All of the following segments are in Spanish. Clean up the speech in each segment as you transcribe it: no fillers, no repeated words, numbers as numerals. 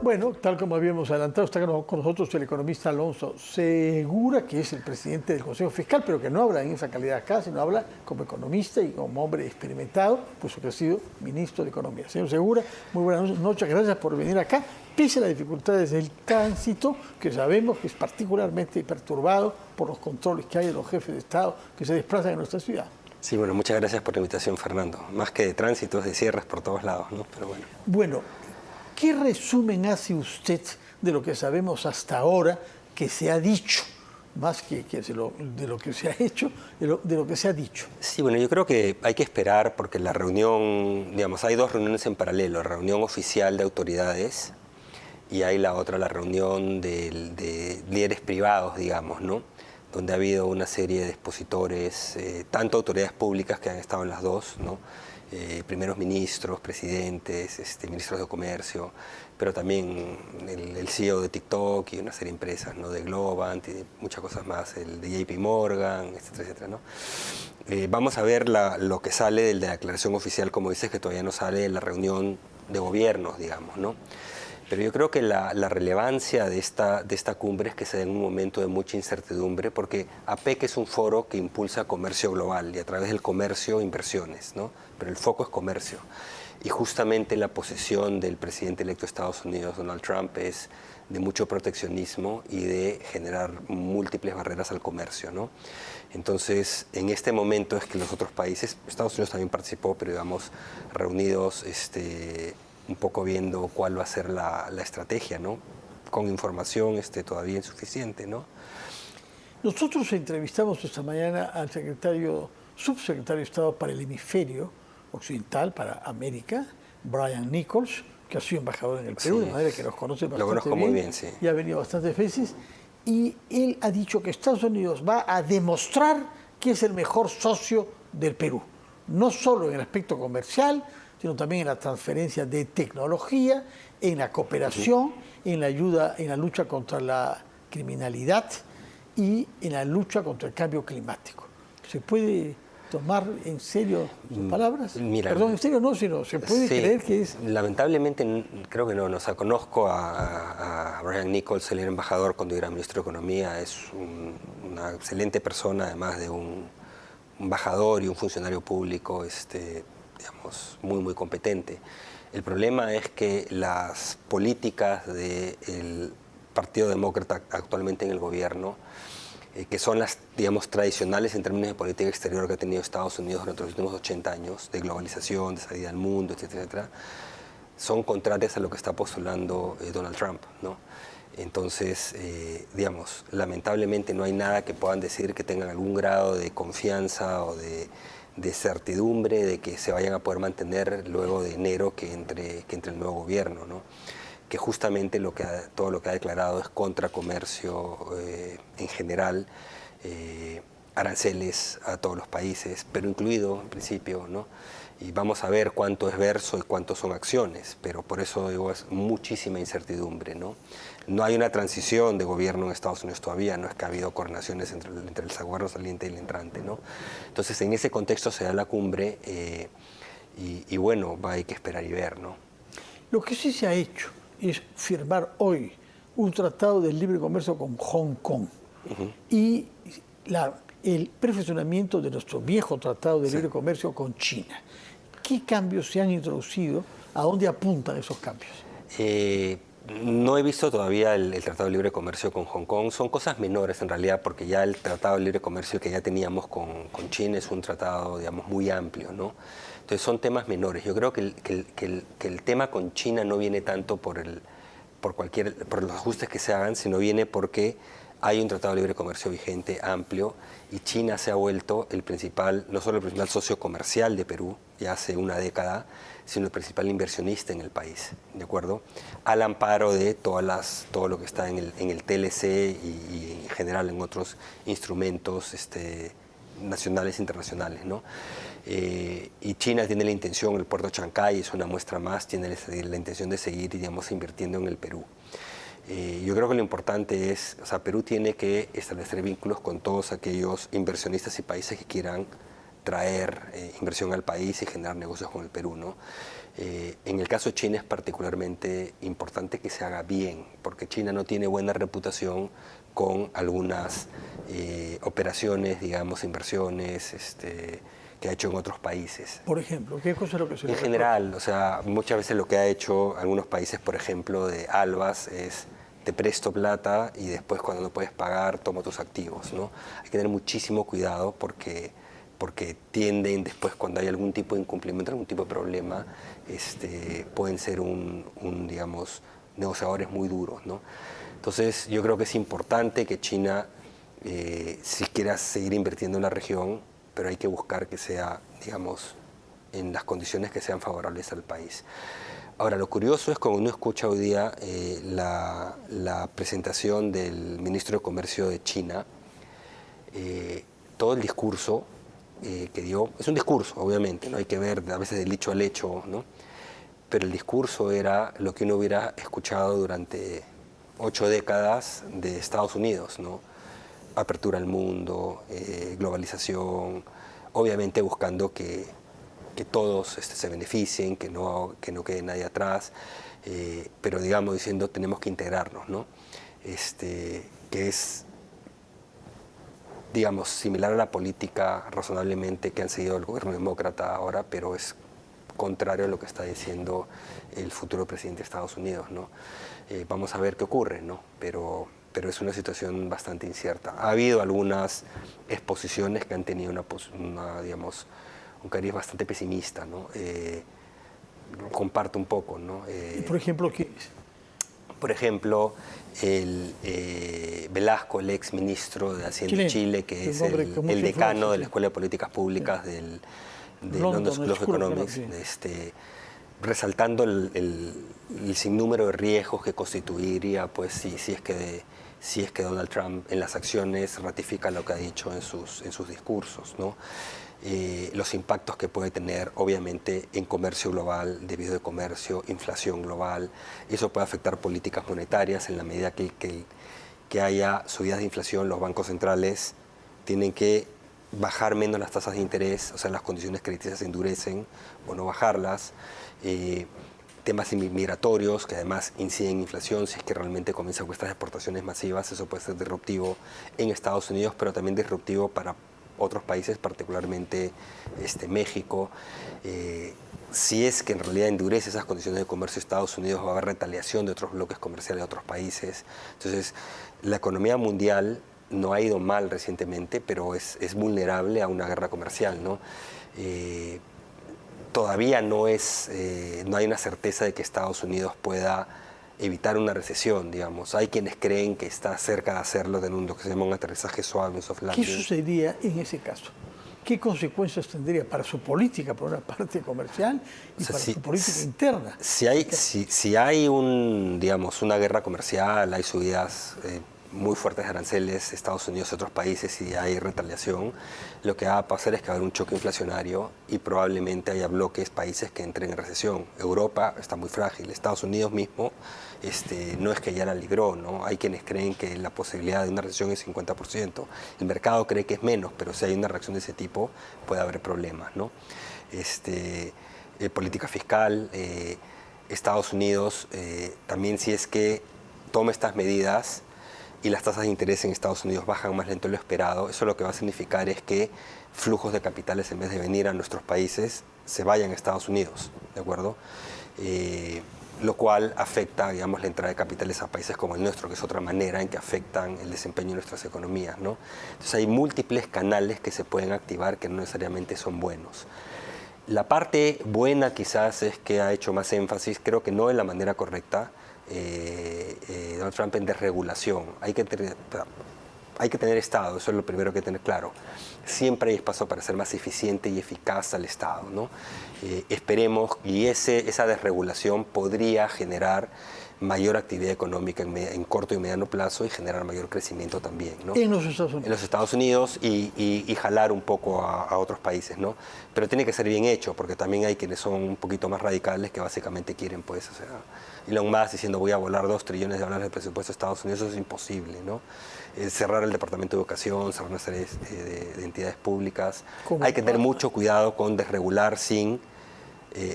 Bueno, tal como habíamos adelantado, está con nosotros el economista Alonso Segura, que es el presidente del Consejo Fiscal, pero que no habla en esa calidad acá, sino habla como economista y como hombre experimentado, puesto que ha sido ministro de Economía. Señor Segura, muy buenas noches, gracias por venir acá, pese a las dificultades del tránsito, que sabemos que es particularmente perturbado por los controles que hay de los jefes de Estado que se desplazan en nuestra ciudad. Sí, bueno, muchas gracias por la invitación, Fernando. Más que de tránsito, es de cierres por todos lados, ¿no? Pero bueno. Bueno, ¿qué resumen hace usted de lo que sabemos hasta ahora que se ha dicho? Más que de lo que se ha hecho, de lo que se ha dicho. Sí, bueno, yo creo que hay que esperar porque la reunión, digamos, hay dos reuniones en paralelo, la reunión oficial de autoridades y hay la otra, la reunión de líderes privados, digamos, ¿no? Donde ha habido una serie de expositores, tanto autoridades públicas que han estado en las dos, ¿no? Primeros ministros, presidentes, ministros de comercio, pero también el CEO de TikTok y una serie de empresas, ¿no? De Globant y de muchas cosas más, el de JP Morgan, etcétera, etcétera, ¿no? Vamos a ver lo que sale de la declaración oficial, como dices, que todavía no sale de la reunión de gobiernos, digamos, ¿no? Pero yo creo que la relevancia de esta cumbre es que se da en un momento de mucha incertidumbre, porque APEC es un foro que impulsa comercio global y a través del comercio inversiones, ¿no? Pero el foco es comercio. Y justamente la posición del presidente electo de Estados Unidos, Donald Trump, es de mucho proteccionismo y de generar múltiples barreras al comercio, ¿no? Entonces, en este momento es que los otros países, Estados Unidos también participó, pero digamos, reunidos, un poco viendo cuál va a ser la estrategia, ¿no? Con información todavía insuficiente, ¿no? Nosotros entrevistamos esta mañana al subsecretario de Estado para el hemisferio occidental, para América, Brian Nichols, que ha sido embajador en el Perú, Sí, de manera que nos conoce bastante bien. Lo conozco muy bien, sí. Y ha venido bastantes veces. Y él ha dicho que Estados Unidos va a demostrar que es el mejor socio del Perú, no solo en el aspecto comercial, sino también en la transferencia de tecnología, en la cooperación, en la ayuda, en la lucha contra la criminalidad y en la lucha contra el cambio climático. ¿Se puede tomar en serio sus palabras? Mira, Perdón, en serio no, sino se puede creer que es... Lamentablemente creo que no. O sea, conozco a Brian Nichols, el embajador cuando era ministro de Economía. Es una excelente persona, además de un embajador y un funcionario público, digamos, muy competente. El problema es que las políticas del Partido Demócrata actualmente en el gobierno, que son las, digamos, tradicionales en términos de política exterior que ha tenido Estados Unidos durante los últimos 80 años, de globalización, de salida al mundo, etcétera, etcétera, son contrarias a lo que está postulando Donald Trump, ¿no? Entonces, digamos, lamentablemente no hay nada que puedan decir que tengan algún grado de confianza o de certidumbre de que se vayan a poder mantener luego de enero que entre el nuevo gobierno, ¿no? Que justamente todo lo que ha declarado es contra comercio en general, aranceles a todos los países, pero incluido en principio, ¿no? Y vamos a ver cuánto es verso y cuánto son acciones, pero por eso digo, es muchísima incertidumbre, ¿no? No hay una transición de gobierno en Estados Unidos todavía, no es que ha habido coordinaciones entre el gobierno saliente y el entrante, ¿no? Entonces, en ese contexto se da la cumbre y bueno, hay que esperar y ver, ¿no? Lo que sí se ha hecho es firmar hoy un tratado de libre comercio con Hong Kong y el perfeccionamiento de nuestro viejo tratado de libre comercio con China. ¿Qué cambios se han introducido? ¿A dónde apuntan esos cambios? No he visto todavía el Tratado de Libre Comercio con Hong Kong. Son cosas menores en realidad, porque ya el Tratado de Libre Comercio que ya teníamos con China es un tratado, digamos, muy amplio, ¿no? Entonces son temas menores. Yo creo que el tema con China no viene tanto por los ajustes que se hagan, sino viene porque hay un Tratado de Libre Comercio vigente, amplio, y China se ha vuelto no solo el principal socio comercial de Perú, ya hace una década, sino el principal inversionista en el país, ¿de acuerdo? Al amparo de todo lo que está en el TLC y en general en otros instrumentos nacionales e internacionales, ¿no? Y China tiene la intención, el puerto de Chancay es una muestra más, tiene la intención de seguir, digamos, invirtiendo en el Perú. Yo creo que lo importante es, o sea, Perú tiene que establecer vínculos con todos aquellos inversionistas y países que quieran traer inversión al país y generar negocios con el Perú, ¿no? En el caso de China es particularmente importante que se haga bien, porque China no tiene buena reputación con algunas operaciones, digamos, inversiones que ha hecho en otros países. Por ejemplo, ¿qué cosa es lo que se le En general, o sea, muchas veces lo que ha hecho algunos países, por ejemplo, de Albas, es te presto plata y después cuando no puedes pagar, tomo tus activos, ¿no? Hay que tener muchísimo cuidado porque tienden después, cuando hay algún tipo de incumplimiento, algún tipo de problema, pueden ser digamos, negociadores muy duros, ¿no? Entonces, yo creo que es importante que China, si quiera seguir invirtiendo en la región, pero hay que buscar que sea, digamos, en las condiciones que sean favorables al país. Ahora, lo curioso es cuando uno escucha hoy día la presentación del ministro de Comercio de China, todo el discurso que dio, es un discurso, obviamente, ¿no? Hay que ver a veces del dicho al hecho, ¿no? Pero el discurso era lo que uno hubiera escuchado durante 8 décadas de Estados Unidos, ¿no? Apertura al mundo, globalización, obviamente buscando que todos se beneficien, que no quede nadie atrás, pero digamos diciendo tenemos que integrarnos, ¿no? Que es, digamos, similar a la política razonablemente que han seguido el gobierno demócrata ahora, pero es contrario a lo que está diciendo el futuro presidente de Estados Unidos, ¿no? Vamos a ver qué ocurre, ¿no? Pero es una situación bastante incierta. Ha habido algunas exposiciones que han tenido digamos, un cariz bastante pesimista, ¿no? Comparto un poco, ¿no? Por ejemplo, ¿qué? Por ejemplo, Velasco, el ex ministro de Hacienda de Chile, que es el decano de la Escuela de Políticas Públicas de London School of Economics, resaltando el sinnúmero de riesgos que constituiría, pues, si es que Donald Trump en las acciones ratifica lo que ha dicho en sus discursos, ¿no? Los impactos que puede tener, obviamente, en comercio global, debido de comercio, inflación global. Eso puede afectar políticas monetarias en la medida que haya subidas de inflación. Los bancos centrales tienen que bajar menos las tasas de interés, o sea, las condiciones crediticias se endurecen o no bajarlas. Temas migratorios que además inciden en inflación, si es que realmente comienzan con estas exportaciones masivas, eso puede ser disruptivo en Estados Unidos, pero también disruptivo para otros países, particularmente México. Si es que en realidad endurece esas condiciones de comercio Estados Unidos, va a haber retaliación de otros bloques comerciales de otros países. Entonces, la economía mundial no ha ido mal recientemente, pero es vulnerable a una guerra comercial, ¿no? Todavía no hay una certeza de que Estados Unidos pueda evitar una recesión, digamos. Hay quienes creen que está cerca de hacerlo, de lo que se llama un aterrizaje suave, un soft landing. ¿Qué sucedería en ese caso? ¿Qué consecuencias tendría para su política, por una parte comercial, y para su política interna? Si hay una guerra comercial, hay subidas muy fuertes de aranceles, Estados Unidos y otros países, y hay retaliación, lo que va a pasar es que va a haber un choque inflacionario y probablemente haya países que entren en recesión. Europa está muy frágil, Estados Unidos mismo no es que ya la libró, ¿no? Hay quienes creen que la posibilidad de una recesión es 50%. El mercado cree que es menos, pero si hay una reacción de ese tipo puede haber problemas, ¿no? Política fiscal, Estados Unidos también, si es que toma estas medidas y las tasas de interés en Estados Unidos bajan más lento de lo esperado, eso lo que va a significar es que flujos de capitales, en vez de venir a nuestros países, se vayan a Estados Unidos, ¿de acuerdo? Lo cual afecta, digamos, la entrada de capitales a países como el nuestro, que es otra manera en que afectan el desempeño de nuestras economías, ¿no? Entonces hay múltiples canales que se pueden activar que no necesariamente son buenos. La parte buena quizás es que ha hecho más énfasis, creo que no de la manera correcta, Donald Trump, en desregulación. Hay que tener Estado, eso es lo primero que hay que tener claro. Siempre hay espacio para ser más eficiente y eficaz al Estado, ¿no? Esperemos, y esa desregulación podría generar mayor actividad económica en corto y mediano plazo y generar mayor crecimiento también, ¿no? En los Estados Unidos. En los Estados Unidos y jalar un poco a otros países, ¿no? Pero tiene que ser bien hecho, porque también hay quienes son un poquito más radicales que básicamente quieren, pues, o sea, Elon Musk diciendo voy a volar $2 trillones de presupuesto de Estados Unidos, eso es imposible, ¿no? Cerrar el Departamento de Educación, cerrar una serie de entidades públicas. Hay que tener mucho cuidado con desregular sin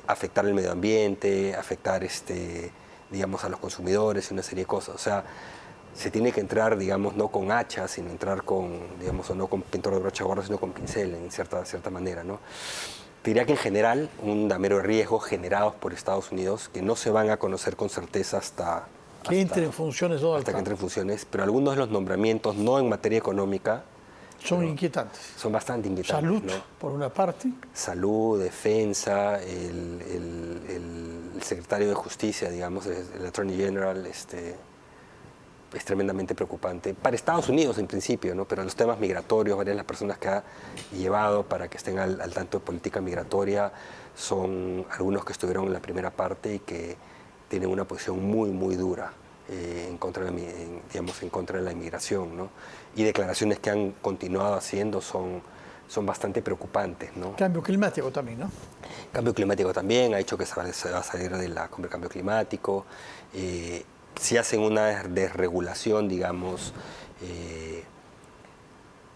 afectar el medio ambiente, afectar digamos, a los consumidores y una serie de cosas. O sea, se tiene que entrar, digamos, no con hachas, sino entrar con, digamos, no con pintor de brocha gorda, sino con pincel, en cierta manera, ¿no? Diría que en general, un damero de riesgos generados por Estados Unidos que no se van a conocer con certeza hasta que entre en funciones Donald hasta que Trump. entre en funciones, pero algunos de los nombramientos, no en materia económica, son inquietantes. Son bastante inquietantes. Salud, ¿no? por una parte. Salud, defensa, el secretario de Justicia, digamos, el Attorney General, es tremendamente preocupante. Para Estados Unidos en principio, ¿no? Pero los temas migratorios, varias de las personas que ha llevado para que estén al tanto de política migratoria son algunos que estuvieron en la primera parte y que tienen una posición muy, muy dura en contra de la inmigración, ¿no? Y declaraciones que han continuado haciendo son bastante preocupantes, ¿no? Cambio climático también, ¿no? Cambio climático también, ha dicho que se va a salir de la cumbre de cambio climático. Si hacen una desregulación, digamos,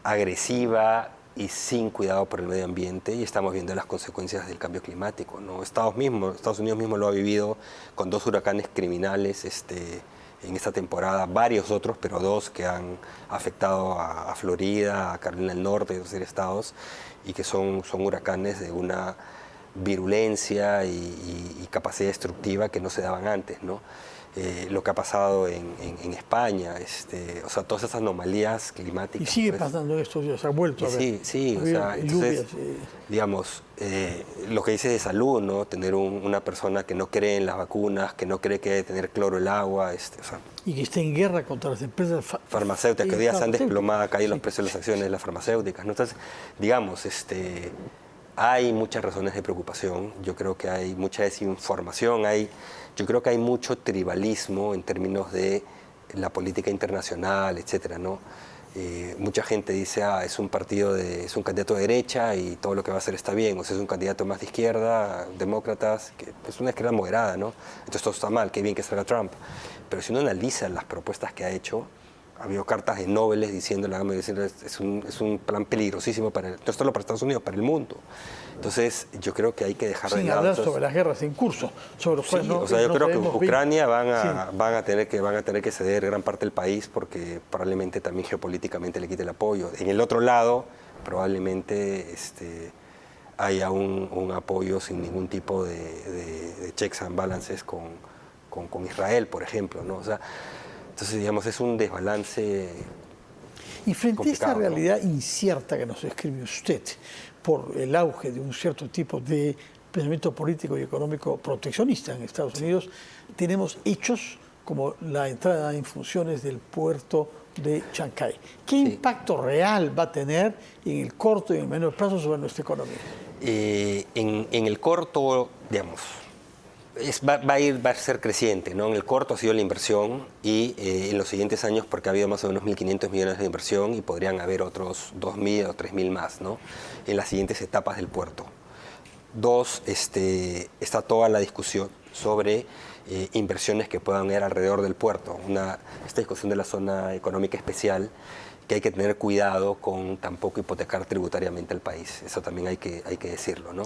agresiva y sin cuidado por el medio ambiente, y estamos viendo las consecuencias del cambio climático, ¿no? Estados Unidos mismo lo ha vivido con 2 huracanes criminales en esta temporada, varios otros, pero 2 que han afectado a Florida, a Carolina del Norte y otros estados, y que son huracanes de una virulencia y capacidad destructiva que no se daban antes, ¿no? Lo que ha pasado en España, o sea, todas esas anomalías climáticas. Y sigue pasando en estos días, ha vuelto a ver. Sí, o sea, entonces, digamos, lo que dice de salud, ¿no? Tener una persona que no cree en las vacunas, que no cree que debe tener cloro el agua, o sea, y que está en guerra contra las empresas farmacéuticas, que hoy día se han desplomado, caído los precios de las acciones de las farmacéuticas, ¿no? Entonces, digamos, hay muchas razones de preocupación, yo creo que hay mucha desinformación, yo creo que hay mucho tribalismo en términos de la política internacional, etcétera, ¿no? Mucha gente dice, es un candidato de derecha y todo lo que va a hacer está bien, o sea, es un candidato más de izquierda, demócratas, que es una izquierda moderada, ¿no? Entonces todo está mal, qué bien que salga Trump. Pero si uno analiza las propuestas que ha hecho, ha habido cartas de Nobel diciéndole, es un plan peligrosísimo, no solo para Estados Unidos, para el mundo. Entonces, yo creo que hay que dejar de lado. Sin hablar sobre las guerras en curso, sobre los cuales o sea, yo creo que Ucrania van a tener que ceder gran parte del país porque probablemente también geopolíticamente le quite el apoyo. En el otro lado, probablemente haya un apoyo sin ningún tipo de checks and balances con Israel, por ejemplo, ¿no? O sea, entonces, digamos, es un desbalance. Y frente a esta realidad incierta que nos describe usted, por el auge de un cierto tipo de pensamiento político y económico proteccionista en Estados Unidos, tenemos hechos como la entrada en funciones del puerto de Chancay. ¿Qué impacto real va a tener en el corto y en el menor plazo sobre nuestra economía? En el corto, digamos, va a ser creciente, ¿no? En el corto ha sido la inversión y en los siguientes años, porque ha habido más o menos 1.500 millones de inversión y podrían haber otros 2.000 o 3.000 más, ¿no? En las siguientes etapas del puerto. 2, está toda la discusión sobre inversiones que puedan haber alrededor del puerto. Esta discusión de la zona económica especial, que hay que tener cuidado con tampoco hipotecar tributariamente al país. Eso también hay que decirlo, ¿no?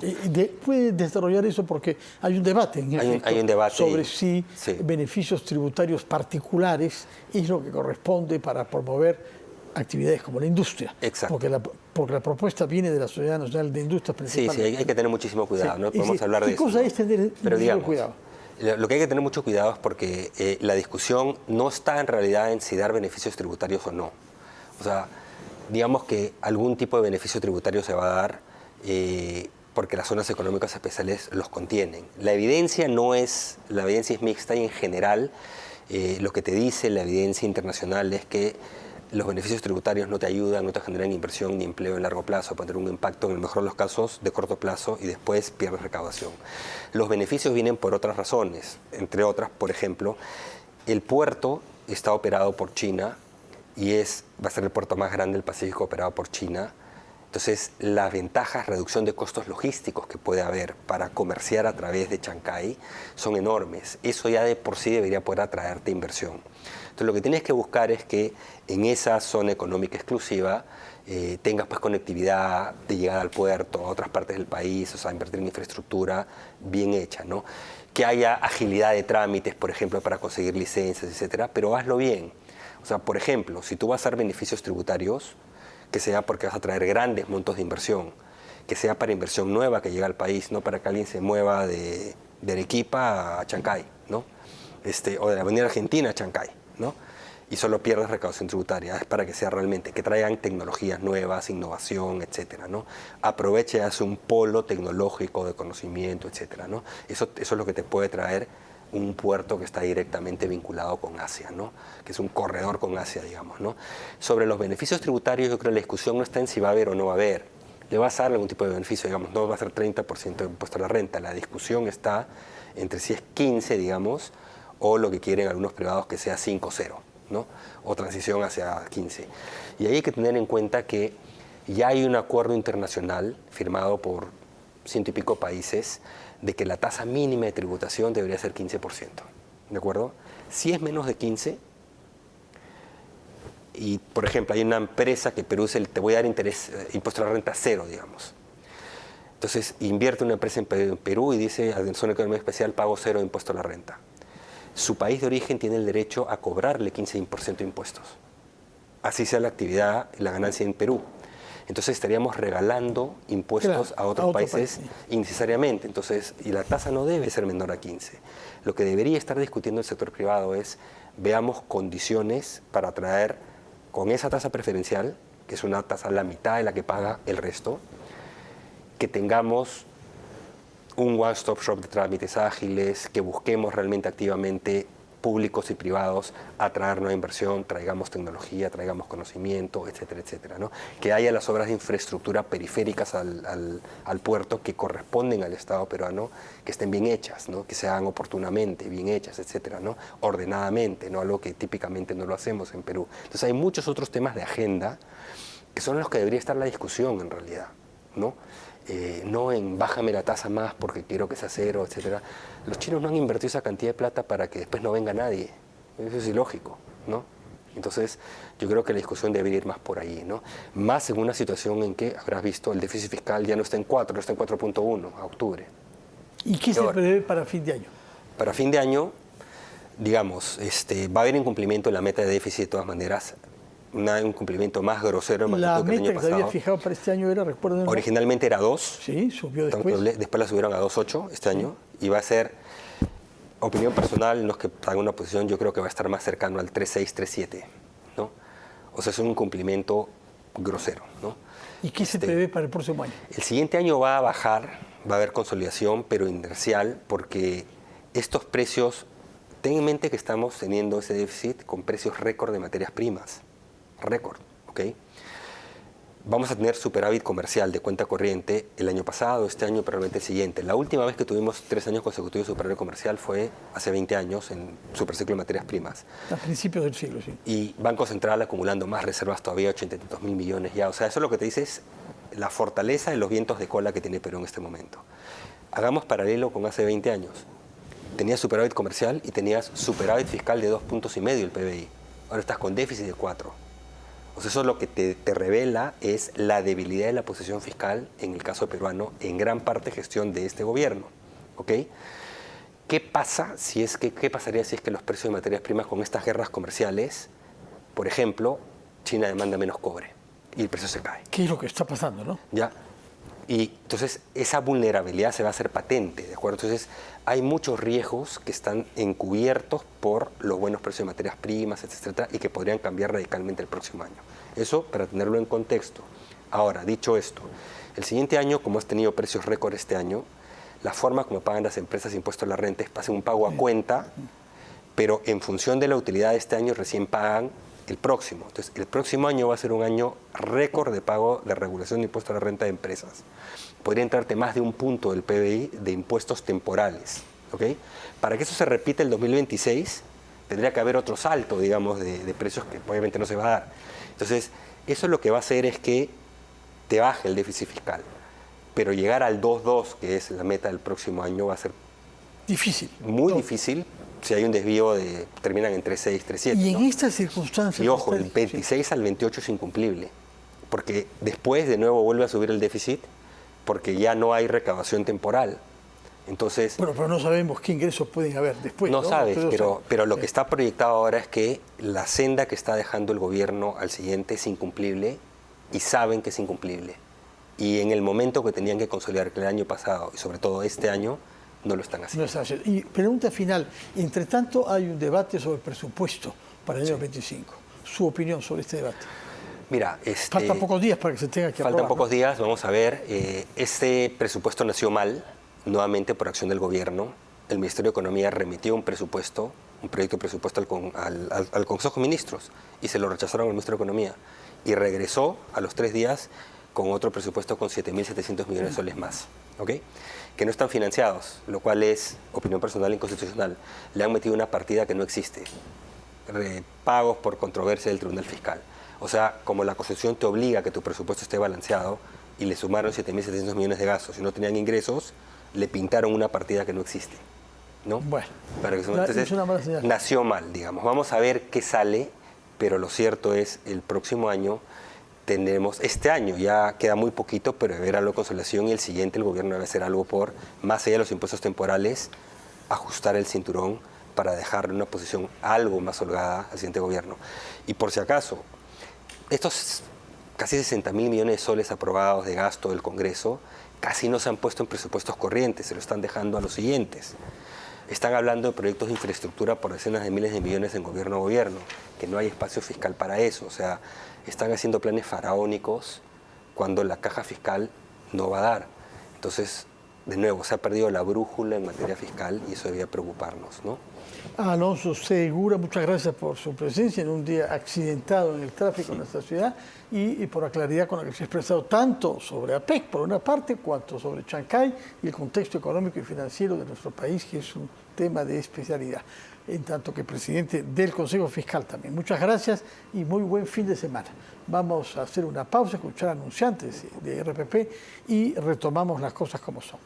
¿Puede desarrollar eso? Porque hay un debate en efecto, hay un debate sobre si beneficios tributarios particulares es lo que corresponde para promover actividades como la industria. Exacto. Porque la propuesta viene de la Sociedad Nacional de Industrias principalmente. Sí, hay que tener muchísimo cuidado, ¿no? Podemos hablar de eso. ¿Qué cosa es tener cuidado? Lo que hay que tener mucho cuidado es porque la discusión no está en realidad en si dar beneficios tributarios o no. O sea, digamos que algún tipo de beneficio tributario se va a dar porque las zonas económicas especiales los contienen. La evidencia es mixta y en general lo que te dice la evidencia internacional es que los beneficios tributarios no te ayudan, no te generan inversión ni empleo en largo plazo, pueden tener un impacto en el mejor de los casos de corto plazo y después pierdes recaudación. Los beneficios vienen por otras razones, entre otras, por ejemplo, el puerto está operado por China y va a ser el puerto más grande del Pacífico operado por China. Entonces, las ventajas, reducción de costos logísticos que puede haber para comerciar a través de Chancay son enormes. Eso ya de por sí debería poder atraerte inversión. Entonces, lo que tienes que buscar es que en esa zona económica exclusiva tengas pues conectividad de llegada al puerto, a otras partes del país, o sea, invertir en infraestructura bien hecha, ¿no? Que haya agilidad de trámites, por ejemplo, para conseguir licencias, etcétera, pero hazlo bien. O sea, por ejemplo, si tú vas a dar beneficios tributarios, que sea porque vas a traer grandes montos de inversión, que sea para inversión nueva que llega al país, no para que alguien se mueva de Arequipa a Chancay, ¿no? O de la Avenida Argentina a Chancay, ¿no? Y solo pierdes recaudación tributaria. Es para que sea realmente, que traigan tecnologías nuevas, innovación, etcétera, ¿no? Aproveche y hace un polo tecnológico de conocimiento, etcétera, ¿no? Eso es lo que te puede traer un puerto que está directamente vinculado con Asia, ¿no? Que es un corredor con Asia, digamos, ¿no? Sobre los beneficios tributarios, yo creo que la discusión no está en si va a haber o no va a haber. Le vas a dar algún tipo de beneficio, digamos, no va a ser 30% de impuesto a la renta. La discusión está entre si es 15, digamos, o lo que quieren algunos privados que sea 5-0, ¿no? O transición hacia 15. Y ahí hay que tener en cuenta que ya hay un acuerdo internacional firmado por 100 y pico países de que la tasa mínima de tributación debería ser 15%, ¿de acuerdo? Si es menos de 15, y por ejemplo hay una empresa que Perú dice, te voy a dar impuesto a la renta cero, digamos. Entonces invierte una empresa en Perú y dice, en zona económica especial pago cero de impuesto a la renta. Su país de origen tiene el derecho a cobrarle 15% de impuestos. Así sea la actividad y la ganancia en Perú. Entonces estaríamos regalando impuestos a otros países innecesariamente. Entonces, y la tasa no debe ser menor a 15. Lo que debería estar discutiendo el sector privado es, veamos condiciones para atraer con esa tasa preferencial, que es una tasa a la mitad de la que paga el resto, que tengamos un one-stop shop de trámites ágiles, que busquemos realmente activamente públicos y privados atraer nueva inversión, traigamos tecnología, traigamos conocimiento, etcétera, etcétera, ¿no? Que haya las obras de infraestructura periféricas al puerto que corresponden al Estado peruano, que estén bien hechas, ¿no? Que se hagan oportunamente, bien hechas, etcétera, ¿no? Ordenadamente, ¿no? Algo que típicamente no lo hacemos en Perú. Entonces hay muchos otros temas de agenda que son los que debería estar la discusión en realidad, ¿no? No en bájame la tasa más porque quiero que sea cero, etcétera. Los chinos no han invertido esa cantidad de plata para que después no venga nadie. Eso es ilógico, ¿no? Entonces, yo creo que la discusión debería ir más por ahí, ¿no? Más en una situación en que, habrás visto, el déficit fiscal ya no está en 4, está en 4.1 a octubre. ¿Y qué se prevé para fin de año? Para fin de año, digamos, va a haber incumplimiento en la meta de déficit de todas maneras. Un cumplimiento más grosero. La meta que se había fijado para este año era, recuerden. Originalmente era 2. Sí, subió después. Después la subieron a 2.8 este año. Y va a ser, opinión personal, no es que haga una posición, yo creo que va a estar más cercano al 3.6, 3.7, ¿no? O sea, es un incumplimiento grosero, ¿no? ¿Y qué se prevé para el próximo año? El siguiente año va a bajar, va a haber consolidación, pero inercial, porque estos precios, ten en mente que estamos teniendo ese déficit con precios récord de materias primas. Récord, ¿ok? Vamos a tener superávit comercial de cuenta corriente el año pasado, este año, probablemente el siguiente. La última vez que tuvimos 3 años consecutivos de superávit comercial fue hace 20 años en superciclo de materias primas. A principios del siglo, sí. Y Banco Central acumulando más reservas todavía, 82.000 millones ya. O sea, eso es lo que te dice es la fortaleza de los vientos de cola que tiene Perú en este momento. Hagamos paralelo con hace 20 años. Tenías superávit comercial y tenías superávit fiscal de 2,5 puntos el PBI. Ahora estás con déficit de 4. O sea, eso lo que te revela es la debilidad de la posición fiscal, en el caso peruano, en gran parte gestión de este gobierno, ¿ok? ¿Qué pasaría si es que los precios de materias primas con estas guerras comerciales, por ejemplo, China demanda menos cobre y el precio se cae? ¿Qué es lo que está pasando, no? Ya. Y entonces esa vulnerabilidad se va a hacer patente, ¿de acuerdo? Entonces hay muchos riesgos que están encubiertos por los buenos precios de materias primas, etcétera, y que podrían cambiar radicalmente el próximo año. Eso para tenerlo en contexto. Ahora, dicho esto, el siguiente año, como has tenido precios récord este año, la forma como pagan las empresas impuestos a la renta es pasen un pago a cuenta, pero en función de la utilidad de este año recién pagan el próximo. Entonces, el próximo año va a ser un año récord de pago de regulación de impuestos a la renta de empresas. Podría entrarte más de 1 punto del PBI de impuestos temporales, ¿ok? Para que eso se repita el 2026, tendría que haber otro salto, digamos, de precios que obviamente no se va a dar. Entonces, eso lo que va a hacer es que te baje el déficit fiscal. Pero llegar al 2.2, que es la meta del próximo año, va a ser difícil. Muy difícil. Si hay un desvío terminan en 3.6, 3.7. Y en estas circunstancias... Y ojo, el 26 al 28 es incumplible. porque después de nuevo vuelve a subir el déficit porque ya no hay recaudación temporal. Entonces, bueno, pero no sabemos qué ingresos pueden haber después. No sabes, Entonces, pero lo que está proyectado ahora es que la senda que está dejando el gobierno al siguiente es incumplible y saben que es incumplible. Y en el momento que tenían que consolidar que el año pasado y sobre todo este año, no lo están haciendo. No está haciendo. Y pregunta final, entre tanto hay un debate sobre el presupuesto para el año 25. Su opinión sobre este debate. Mira, faltan pocos días para que se tenga que aprobar. Faltan pocos días, vamos a ver. Este presupuesto nació mal, nuevamente por acción del gobierno. El Ministerio de Economía remitió un presupuesto, un proyecto de presupuesto al Consejo de Ministros y se lo rechazaron al Ministerio de Economía. Y regresó a los 3 días con otro presupuesto con 7.700 millones de soles más, ¿ok? Que no están financiados, lo cual es, opinión personal, inconstitucional. Le han metido una partida que no existe. Pagos por controversia del Tribunal Fiscal. O sea, como la Constitución te obliga a que tu presupuesto esté balanceado y le sumaron 7.700 millones de gastos y no tenían ingresos, le pintaron una partida que no existe, ¿no? Bueno, entonces, es una mala señal. Nació mal, digamos. Vamos a ver qué sale, pero lo cierto es, el próximo año tendremos, este año ya queda muy poquito, pero debe haber algo de consolación y el siguiente el gobierno debe hacer algo por, más allá de los impuestos temporales, ajustar el cinturón para dejarle una posición algo más holgada al siguiente gobierno. Y por si acaso, estos casi 60.000 millones de soles aprobados de gasto del Congreso casi no se han puesto en presupuestos corrientes, se lo están dejando a los siguientes. Están hablando de proyectos de infraestructura por decenas de miles de millones en gobierno a gobierno, que no hay espacio fiscal para eso. O sea, están haciendo planes faraónicos cuando la caja fiscal no va a dar. Entonces, de nuevo, se ha perdido la brújula en materia fiscal y eso debía preocuparnos, ¿no? Alonso Segura, muchas gracias por su presencia en un día accidentado en el tráfico en nuestra ciudad y por la claridad con la que se ha expresado tanto sobre APEC, por una parte, cuanto sobre Chancay y el contexto económico y financiero de nuestro país, que es un tema de especialidad, en tanto que presidente del Consejo Fiscal también. Muchas gracias y muy buen fin de semana. Vamos a hacer una pausa, escuchar anunciantes de RPP y retomamos las cosas como son.